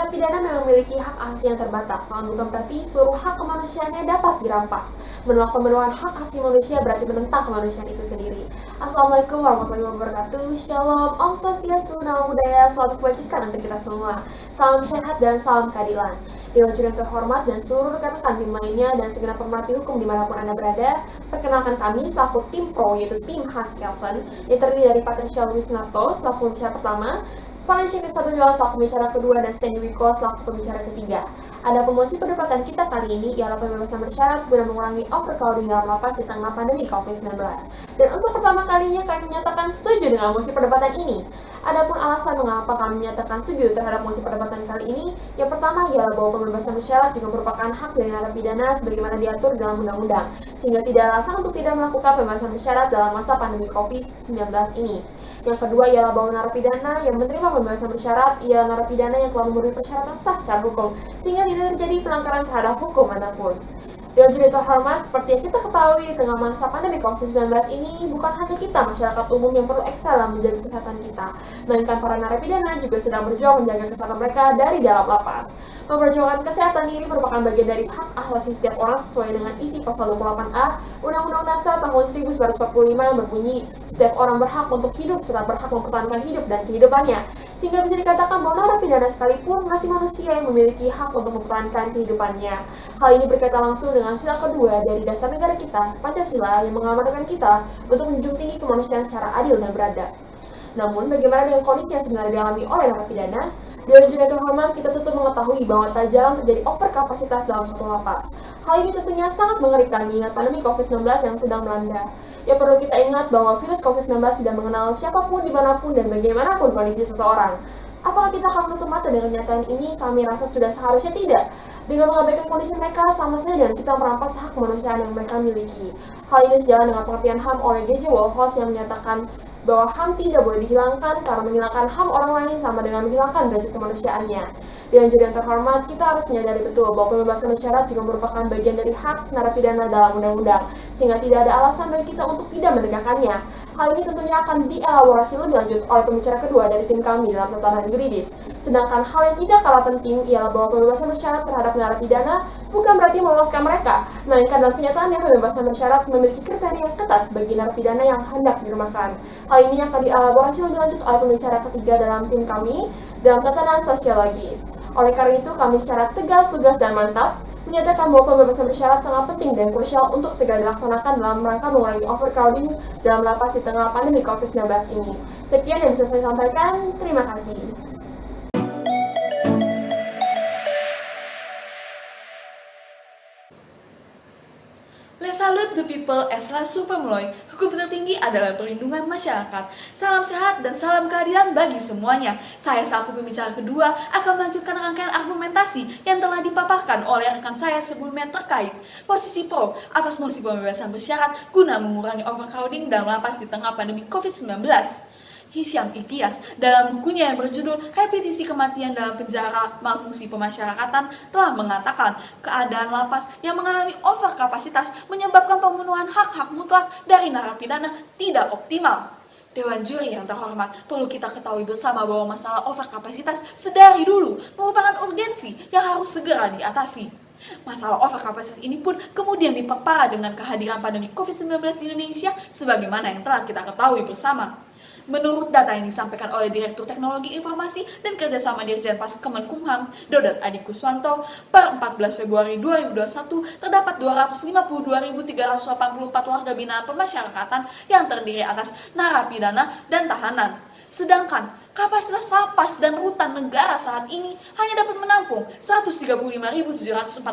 narapidana memang memiliki hak asasi yang terbatas, namun bukan berarti seluruh hak kemanusiaannya dapat dirampas. Menolak pemenuhan hak asasi manusia berarti menentang kemanusiaan itu sendiri. Assalamualaikum warahmatullahi wabarakatuh. Shalom, Om Swastiastu, Namo Buddhaya, selamat kebajikan untuk kita semua. Salam sehat dan salam keadilan. Dewan Juri yang terhormat dan seluruh rekan-rekan tim lainnya dan segenap pemerhati hukum dimanapun Anda berada, perkenalkan kami selaku tim pro, yaitu tim Hans Kelsen, yang terdiri dari Patricia Wisnarto selaku pembicara pertama, Valencia Kristabel selaku pembicara kedua, dan Stanley Wiko selaku pembicara ketiga. Ada promosi perdebatan kita kali ini ialah pembebasan bersyarat guna mengurangi overcrowding dalam lapas di tengah pandemi COVID-19. Dan untuk pertama kalinya kami menyatakan setuju dengan mosi perdebatan ini. Adapun alasan mengapa kami menyatakan setuju terhadap mosi perdebatan kali ini, yang pertama ialah bahwa pembebasan bersyarat juga merupakan hak dari narapidana sebagaimana diatur dalam undang-undang, sehingga tidak ada alasan untuk tidak melakukan pembebasan bersyarat dalam masa pandemi COVID-19 ini. Yang kedua ialah bahwa narapidana yang menerima pembebasan bersyarat ialah narapidana yang telah memenuhi persyaratan sah secara hukum, sehingga tidak terjadi pelanggaran terhadap hukum manapun. Dewan Juri terhormat, seperti yang kita ketahui di tengah masa pandemi COVID-19 ini, bukan hanya kita masyarakat umum yang perlu ekstra dalam menjaga kesehatan kita, melainkan para narapidana juga sedang berjuang menjaga kesehatan mereka dari dalam lapas. Memperjuangkan kesehatan diri merupakan bagian dari hak asasi setiap orang sesuai dengan isi pasal 28A Undang-Undang Dasar tahun 1945 yang berbunyi, setiap orang berhak untuk hidup serta berhak mempertahankan hidup dan kehidupannya. Sehingga bisa dikatakan bahwa narapidana sekalipun masih manusia yang memiliki hak untuk mempertahankan kehidupannya. Hal ini berkaitan langsung dengan sila kedua dari dasar negara kita, Pancasila, yang mengamanatkan kita untuk menjunjung tinggi kemanusiaan secara adil dan beradab. Namun, bagaimana dengan kondisi yang sebenarnya dialami oleh narapidana? Dewan Juri terhormat, kita tentu mengetahui bahwa tak jarang terjadi overkapasitas dalam suatu lapas. Hal ini tentunya sangat mengerikan mengingat pandemi COVID-19 yang sedang melanda. Yang perlu kita ingat bahwa virus COVID-19 tidak mengenal siapapun, dimanapun, dan bagaimanapun kondisi seseorang. Apakah kita akan menutup mata dengan kenyataan ini? Kami rasa sudah seharusnya tidak. Dengan mengabaikan kondisi mereka, sama saja dengan kita merampas hak kemanusiaan yang mereka miliki. Hal ini sejalan dengan pengertian HAM oleh G.J. Wolhos yang menyatakan bahwa HAM tidak boleh dihilangkan karena menghilangkan HAM orang lain sama dengan menghilangkan derajat kemanusiaannya. Dengan Juri yang terhormat, kita harus menyadari betul bahwa pembebasan bersyarat juga merupakan bagian dari hak narapidana dalam undang-undang, sehingga tidak ada alasan bagi kita untuk tidak menegakkannya. Hal ini tentunya akan dielaborasi lebih lanjut oleh pembicara kedua dari tim kami dalam tatanan yuridis. Sedangkan hal yang tidak kalah penting ialah bahwa pembebasan bersyarat terhadap narapidana bukan berarti meloloskan mereka, melainkan dalam kenyataannya pembebasan bersyarat memiliki kriteria yang ketat bagi narapidana yang hendak dirumahkan. Hal ini akan dielaborasi lebih lanjut oleh pembicara ketiga dalam tim kami dalam tatanan sosiologis. Oleh karena itu, kami secara tegas, lugas, dan mantap menyatakan bahwa pembebasan bersyarat sangat penting dan krusial untuk segera dilaksanakan dalam rangka mengurangi overcrowding dalam lapas di tengah pandemi COVID-19 ini. Sekian yang bisa saya sampaikan, terima kasih. Les salute the people as la supermloy. Hukum tertinggi adalah perlindungan masyarakat. Salam sehat dan salam keadilan bagi semuanya. Saya selaku pembicara kedua akan melanjutkan rangkaian argumentasi yang telah dipaparkan oleh rekan saya sebelumnya terkait posisi pro atas mosi pembebasan bersyarat guna mengurangi overcrowding dalam lapas di tengah pandemi COVID-19. Hisyam Ikhtias dalam bukunya yang berjudul Repetisi Kematian dalam Penjara Malfungsi Pemasyarakatan telah mengatakan keadaan lapas yang mengalami overkapasitas menyebabkan pemenuhan hak-hak mutlak dari narapidana tidak optimal. Dewan Juri yang terhormat, perlu kita ketahui bersama bahwa masalah overkapasitas sedari dulu merupakan urgensi yang harus segera diatasi. Masalah overkapasitas ini pun kemudian diperparah dengan kehadiran pandemi COVID-19 di Indonesia sebagaimana yang telah kita ketahui bersama. Menurut data yang disampaikan oleh Direktur Teknologi Informasi dan Kerjasama Dirjen Pas Kemenkumham, Dodot Adi Kuswanto, per 14 Februari 2021 terdapat 252.384 warga binaan pemasyarakatan yang terdiri atas narapidana dan tahanan. Sedangkan kapasitas lapas dan rutan negara saat ini hanya dapat menampung 135.704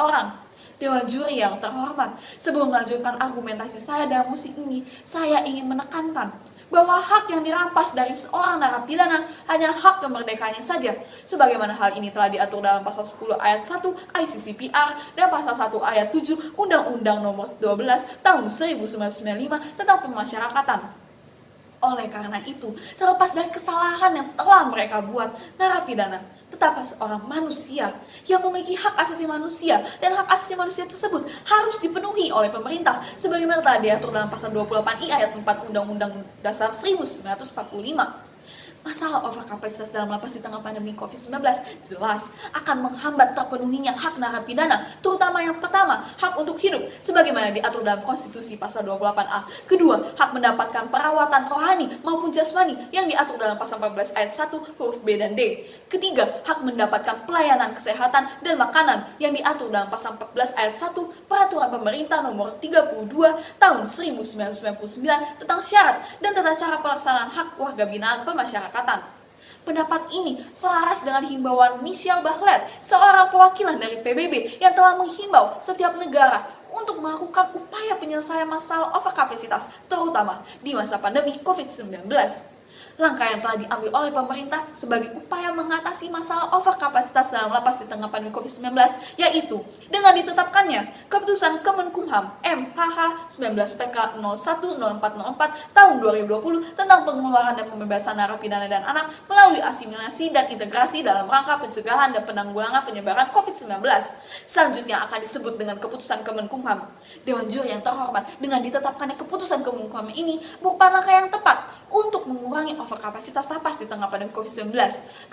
orang. Dewan Juri yang terhormat, sebelum melanjutkan argumentasi saya dalam musik ini, saya ingin menekankan bahwa hak yang dirampas dari seorang narapidana hanya hak kemerdekaannya saja, sebagaimana hal ini telah diatur dalam pasal 10 ayat 1 ICCPR dan pasal 1 ayat 7 Undang-Undang Nomor 12 Tahun 1995 tentang Pemasyarakatan. Oleh karena itu, terlepas dari kesalahan yang telah mereka buat, narapidana tetaplah seorang manusia yang memiliki hak asasi manusia, dan hak asasi manusia tersebut harus dipenuhi oleh pemerintah sebagaimana telah diatur dalam pasal 28I ayat 4 Undang-Undang Dasar 1945. Masalah overkapasitas dalam lapas di tengah pandemi COVID-19 jelas akan menghambat terpenuhinya hak narapidana, terutama yang pertama, hak untuk hidup, sebagaimana diatur dalam Konstitusi Pasal 28A. Kedua, hak mendapatkan perawatan rohani maupun jasmani yang diatur dalam Pasal 14 ayat 1 huruf B dan D. Ketiga, hak mendapatkan pelayanan kesehatan dan makanan yang diatur dalam Pasal 14 ayat 1 Peraturan Pemerintah Nomor 32 Tahun 1999 tentang syarat dan tata cara pelaksanaan hak warga binaan pemasyarakatan. Pendapat ini selaras dengan himbauan Michelle Bachelet, seorang perwakilan dari PBB yang telah menghimbau setiap negara untuk melakukan upaya penyelesaian masalah overkapasitas, terutama di masa pandemi COVID-19. Langkah yang telah diambil oleh pemerintah sebagai upaya mengatasi masalah overkapasitas dalam lapas di tengah pandemi COVID-19 yaitu dengan ditetapkannya Keputusan Kemenkumham MHH 19 PK 010404 tahun 2020 tentang pengeluaran dan pembebasan narapidana dan anak melalui asimilasi dan integrasi dalam rangka pencegahan dan penanggulangan penyebaran COVID-19. Selanjutnya akan disebut dengan Keputusan Kemenkumham. Dewan Juri yang terhormat, dengan ditetapkannya Keputusan Kemenkumham ini merupakan langkah yang tepat untuk mengurangi overkapasitas lapas di tengah pandemi COVID-19.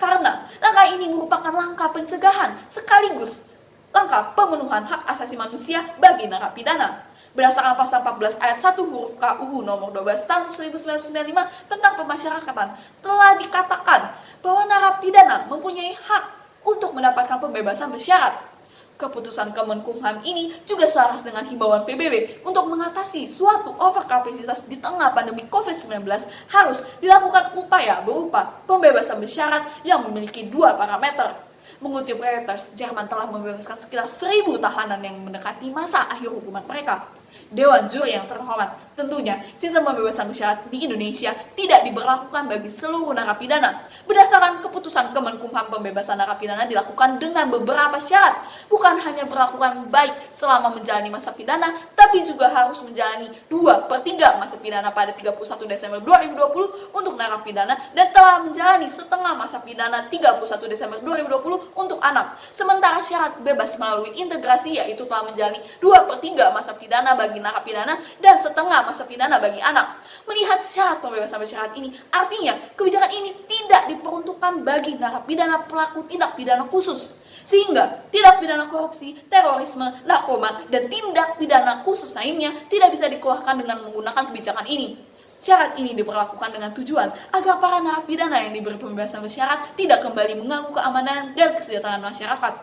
Karena langkah ini merupakan langkah pencegahan sekaligus langkah pemenuhan hak asasi manusia bagi narapidana. Berdasarkan Pasal 14 ayat 1 huruf K UU Nomor 12 Tahun 1995 tentang pemasyarakatan telah dikatakan bahwa narapidana mempunyai hak untuk mendapatkan pembebasan bersyarat. Keputusan Kemenkumham ini juga selaras dengan himbauan PBB untuk mengatasi suatu overkapasitas di tengah pandemi COVID-19 harus dilakukan upaya berupa pembebasan bersyarat yang memiliki dua parameter. Mengutip Reuters, Jerman telah membebaskan sekitar 1.000 tahanan yang mendekati masa akhir hukuman mereka. Dewan Juri yang terhormat, tentunya sistem pembebasan bersyarat di Indonesia tidak diberlakukan bagi seluruh narapidana. Berdasarkan keputusan Kemenkumham, pembebasan narapidana dilakukan dengan beberapa syarat. Bukan hanya berlakukan baik selama menjalani masa pidana, tapi juga harus menjalani 2/3 masa pidana pada 31 Desember 2020 untuk narapidana dan telah menjalani setengah masa pidana 31 Desember 2020 untuk anak. Sementara syarat bebas melalui integrasi yaitu telah menjalani 2/3 masa pidana bagi narapidana dan setengah masa pidana bagi anak. Melihat syarat pembebasan bersyarat ini, artinya kebijakan ini tidak diperuntukkan bagi narapidana pelaku tindak pidana khusus. Sehingga tindak pidana korupsi, terorisme, narkoba, dan tindak pidana khusus lainnya tidak bisa dikeluarkan dengan menggunakan kebijakan ini. Syarat ini diberlakukan dengan tujuan agar para narapidana yang diberi pembebasan bersyarat tidak kembali mengganggu keamanan dan kesejahteraan masyarakat.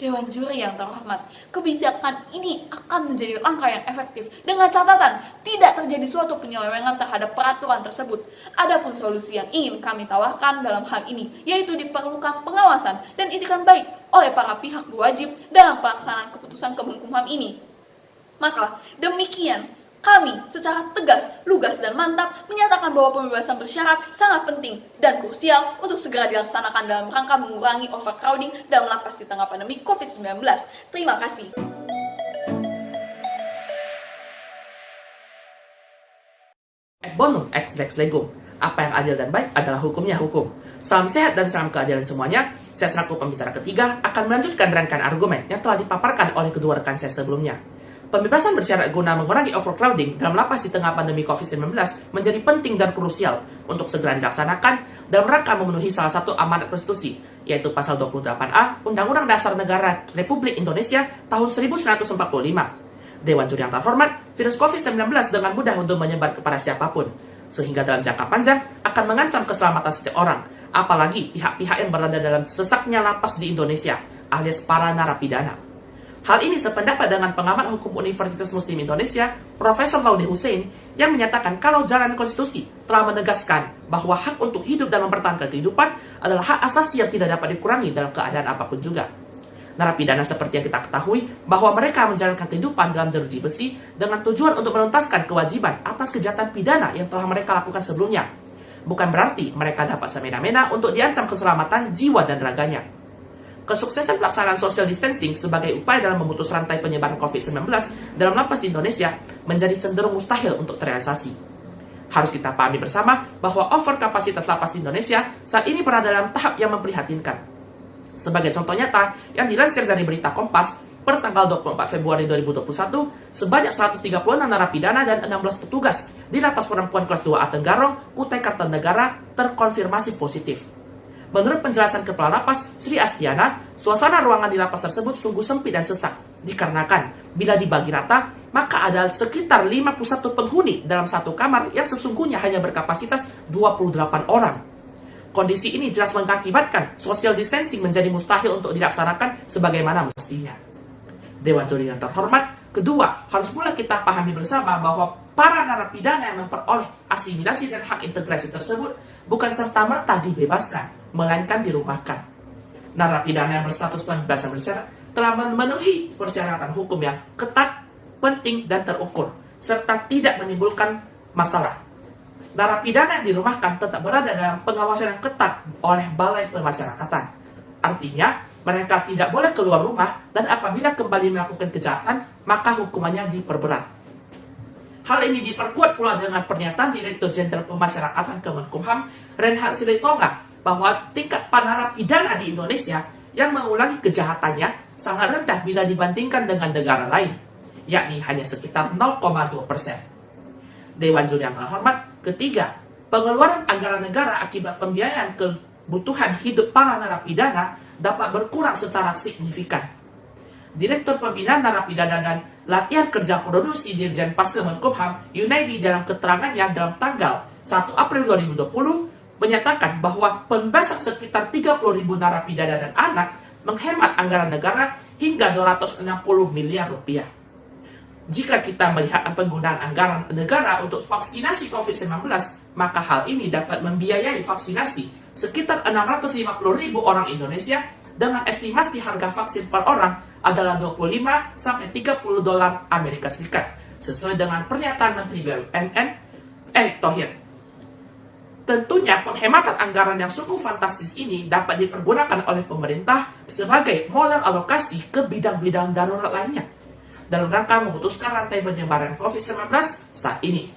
Dewan Juri yang terhormat, kebijakan ini akan menjadi langkah yang efektif dengan catatan tidak terjadi suatu penyelewengan terhadap peraturan tersebut. Adapun solusi yang ingin kami tawarkan dalam hal ini yaitu diperlukan pengawasan dan itikan baik oleh para pihak berwajib dalam pelaksanaan keputusan Kemenkumham ini. Maka demikian kami secara tegas, lugas, dan mantap menyatakan bahwa pembebasan bersyarat sangat penting dan krusial untuk segera dilaksanakan dalam rangka mengurangi overcrowding dalam lapas di tengah pandemi COVID-19. Terima kasih. Ek bonum, ex lex legum. Apa yang adil dan baik adalah hukumnya hukum. Salam sehat dan salam keadilan semuanya. Saya selaku pembicara ketiga akan melanjutkan rangkaian argumen yang telah dipaparkan oleh kedua rekan saya sebelumnya. Pembebasan bersyarat guna mengurangi overcrowding dalam lapas di tengah pandemi COVID-19 menjadi penting dan krusial untuk segera dilaksanakan dalam rangka memenuhi salah satu amanat konstitusi, yaitu Pasal 28A Undang-Undang Dasar Negara Republik Indonesia tahun 1945. Dewan Juri yang terhormat, virus COVID-19 dengan mudah untuk menyebar kepada siapapun, sehingga dalam jangka panjang akan mengancam keselamatan setiap orang, apalagi pihak-pihak yang berada dalam sesaknya lapas di Indonesia, alias para narapidana. Hal ini sependapat dengan pengamat hukum Universitas Muslim Indonesia, Profesor Laude Hussein, yang menyatakan kalau jalan konstitusi telah menegaskan bahwa hak untuk hidup dan mempertahankan kehidupan adalah hak asasi yang tidak dapat dikurangi dalam keadaan apapun juga. Narapidana seperti yang kita ketahui bahwa mereka menjalankan kehidupan dalam jeruji besi dengan tujuan untuk menuntaskan kewajiban atas kejahatan pidana yang telah mereka lakukan sebelumnya. Bukan berarti mereka dapat semena-mena untuk diancam keselamatan jiwa dan raganya. Kesuksesan pelaksanaan social distancing sebagai upaya dalam memutus rantai penyebaran COVID-19 dalam lapas di Indonesia menjadi cenderung mustahil untuk terrealisasi. Harus kita pahami bersama bahwa overkapasitas lapas di Indonesia saat ini berada dalam tahap yang memprihatinkan. Sebagai contoh nyata yang dilansir dari berita Kompas, per tanggal 24 Februari 2021, sebanyak 136 narapidana dan 16 petugas di Lapas Perempuan Kelas 2A Tenggarong, Kutai Kartanegara terkonfirmasi positif. Menurut penjelasan Kepala Lapas, Sri Astiana, suasana ruangan di lapas tersebut sungguh sempit dan sesak, dikarenakan bila dibagi rata, maka ada sekitar 51 penghuni dalam satu kamar yang sesungguhnya hanya berkapasitas 28 orang. Kondisi ini jelas mengakibatkan social distancing menjadi mustahil untuk dilaksanakan sebagaimana mestinya. Dewan Juri yang terhormat, kedua, harus pula kita pahami bersama bahwa para narapidana yang memperoleh asimilasi dan hak integrasi tersebut bukan serta-merta dibebaskan, melainkan dirumahkan. Narapidana yang berstatus pembebasan bersyarat telah memenuhi persyaratan hukum yang ketat, penting, dan terukur, serta tidak menimbulkan masalah. Narapidana yang dirumahkan tetap berada dalam pengawasan yang ketat oleh Balai Pemasyarakatan. Artinya, mereka tidak boleh keluar rumah dan apabila kembali melakukan kejahatan, maka hukumannya diperberat. Hal ini diperkuat pula dengan pernyataan Direktur Jenderal Pemasyarakatan Kemenkumham, Reinhard Silitonga, bahwa tingkat narapidana di Indonesia yang mengulangi kejahatannya sangat rendah bila dibandingkan dengan negara lain, yakni hanya sekitar 0,2%. Dewan Juri yang terhormat, ketiga, pengeluaran anggaran negara akibat pembiayaan kebutuhan hidup para narapidana dapat berkurang secara signifikan. Direktur Pembinaan Narapidana dan Latihan Kerja Produksi Dirjen Pas Kemenkumham, Yunaidi, dalam keterangannya dalam tanggal 1 April 2020 menyatakan bahwa pembebasan sekitar 30.000 narapidana dan anak menghemat anggaran negara hingga 260 miliar rupiah. Jika kita melihat penggunaan anggaran negara untuk vaksinasi COVID-19, maka hal ini dapat membiayai vaksinasi sekitar 650.000 orang Indonesia dengan estimasi harga vaksin per orang adalah 25-30 dolar Amerika Serikat, sesuai dengan pernyataan Menteri BUMN Erick Thohir. Tentunya penghematan anggaran yang sungguh fantastis ini dapat dipergunakan oleh pemerintah sebagai modal alokasi ke bidang-bidang darurat lainnya dalam rangka memutuskan rantai penyebaran COVID-19 saat ini.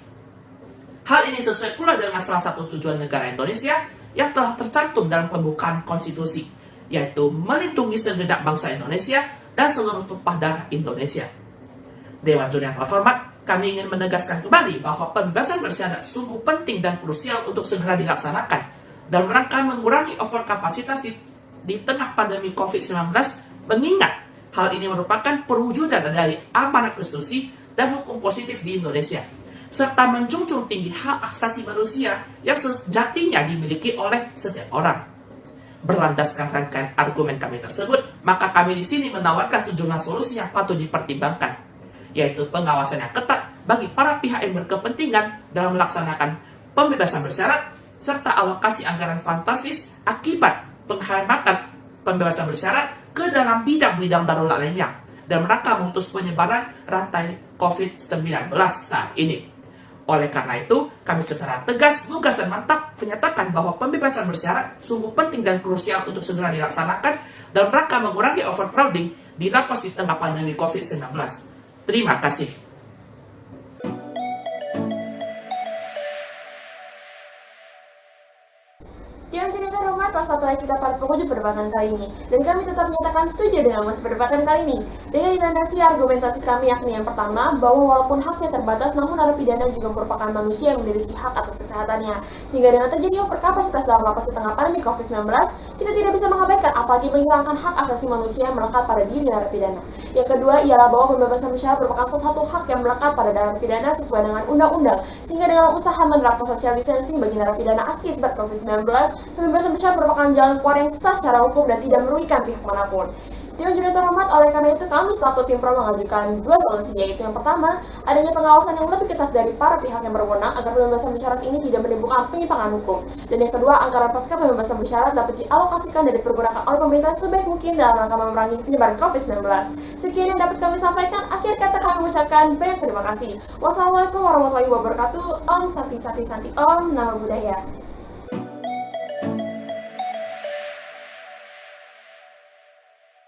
Hal ini sesuai pula dengan salah satu tujuan negara Indonesia yang telah tercantum dalam pembukaan konstitusi, yaitu melindungi segenap bangsa Indonesia dan seluruh tumpah darah Indonesia. Dewan Juri yang terhormat, kami ingin menegaskan kembali bahwa pembebasan bersyarat sungguh penting dan krusial untuk segera dilaksanakan dalam rangka mengurangi overkapasitas di tengah pandemi COVID-19, mengingat hal ini merupakan perwujudan dari amanat konstitusi dan hukum positif di Indonesia, serta menjunjung tinggi hak asasi manusia yang sejatinya dimiliki oleh setiap orang. Berlandaskan rangkaian argumen kami tersebut, maka kami di sini menawarkan sejumlah solusi yang patut dipertimbangkan, yaitu pengawasan yang ketat bagi para pihak yang berkepentingan dalam melaksanakan pembebasan bersyarat, serta alokasi anggaran fantastis akibat penghematan pembebasan bersyarat ke dalam bidang-bidang darurat lainnya dalam rangka memutus penyebaran rantai COVID-19 saat ini. Oleh karena itu, kami secara tegas, lugas, dan mantap menyatakan bahwa pembebasan bersyarat sungguh penting dan krusial untuk segera dilaksanakan dalam rangka mengurangi overcrowding di lapas di tengah pandemi COVID-19. Terima kasih. Dewan Juri yang terhormat, telah sampai kita pada penghujung perdebatan kali ini, dan kami tetap menyatakan setuju dengan mas perdebatan kali ini. Dengan dinamasi argumentasi kami, yakni yang pertama, bahwa walaupun haknya terbatas, namun narapidana juga merupakan manusia yang memiliki hak atas kesehatannya. Sehingga dengan terjadi overkapasitas dalam lapas di tengah pandemi COVID-19, kita tidak bisa mengabaikan apalagi menghilangkan hak asasi manusia yang melekat pada diri narapidana. Yang kedua ialah bahwa pembebasan bersyarat merupakan salah satu hak yang melekat pada narapidana sesuai dengan undang-undang. Sehingga dengan usaha menerapkan social distancing bagi narapidana akibat COVID-19, pembebasan bersyarat merupakan jalan keluar yang sah secara hukum dan tidak merugikan pihak manapun. Dewan Juri yang terhormat, oleh karena itu kami selaku tim pro mengajukan dua solusi, yaitu yang pertama, adanya pengawasan yang lebih ketat dari para pihak yang berwenang agar pembebasan bersyarat ini tidak menimbulkan penyimpangan hukum. Dan yang kedua, anggaran pasca pembebasan bersyarat dapat dialokasikan dan dipergunakan oleh pemerintah sebaik mungkin dalam rangka memerangi penyebaran COVID-19. Sekian yang dapat kami sampaikan. Akhir kata kami mengucapkan banyak terima kasih. Wassalamualaikum warahmatullahi wabarakatuh. Om Santi Santi Santi Om Namo Buddhaya.